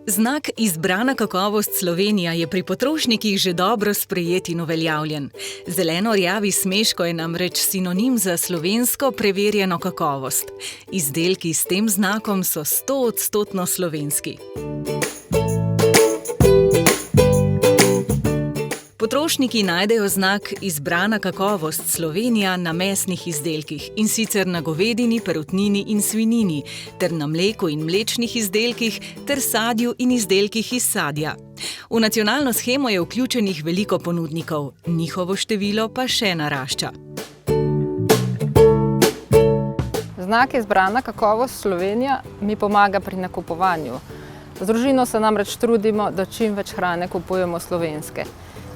Znak Izbrana kakovost Slovenija je pri potrošnikih že dobro sprejet in uveljavljen. Zeleno-rjavi smeško je namreč sinonim za slovensko preverjeno kakovost. Izdelki s tem znakom so 100% slovenski. Potrošniki najdejo znak Izbrana kakovost Slovenija na mesnih izdelkih, in sicer na govedini, perutnini in svinjini, ter na mleku in mlečnih izdelkih, ter sadju in izdelkih iz sadja. V nacionalno shemo je vključenih veliko ponudnikov, njihovo število pa še narašča. Znak Izbrana kakovost Slovenija mi pomaga pri nakupovanju. Z družino se namreč trudimo, da čim več hrane kupujemo slovenske.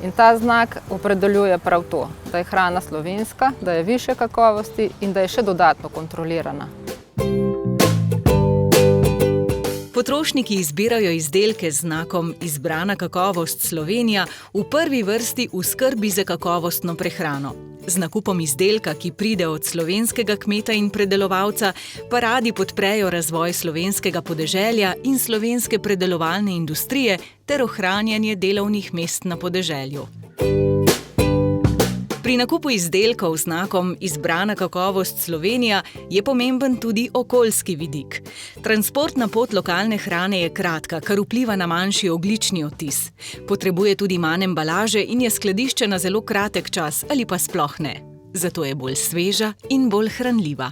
In ta znak opredeljuje prav to, da je hrana slovenska, da je višje kakovosti in da je še dodatno kontrolirana. Potrošniki izbirajo izdelke z znakom Izbrana kakovost Slovenija v prvi vrsti v skrbi za kakovostno prehrano. Z nakupom izdelka, ki pride od slovenskega kmeta in predelovalca, pa radi podprejo razvoj slovenskega podeželja in slovenske predelovalne industrije ter ohranjanje delovnih mest na podeželju. Pri nakupu izdelkov z znakom Izbrana kakovost Slovenija je pomemben tudi okoljski vidik. Transportna pot lokalne hrane je kratka, kar vpliva na manjši ogljični odtis. Potrebuje tudi manj embalaže in je skladiščena zelo kratek čas ali pa sploh ne. Zato je bolj sveža in bolj hranljiva.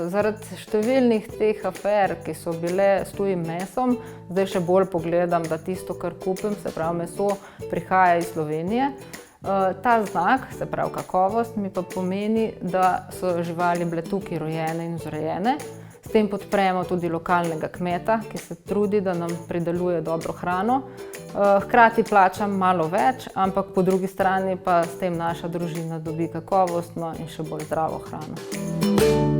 Zaradi številnih teh afer, ki so bile s tujim mesom, zdaj še bolj pogledam, da tisto, kar kupim, se pravi meso, prihaja iz Slovenije. Ta znak, se pravi kakovost, mi pa pomeni, da so živali bile tukaj rojene in vzrejene. S tem podpremo tudi lokalnega kmeta, ki se trudi, da nam prideluje dobro hrano. Hkrati plačam malo več, ampak po drugi strani pa s tem naša družina dobi kakovostno in še bolj zdravo hrano.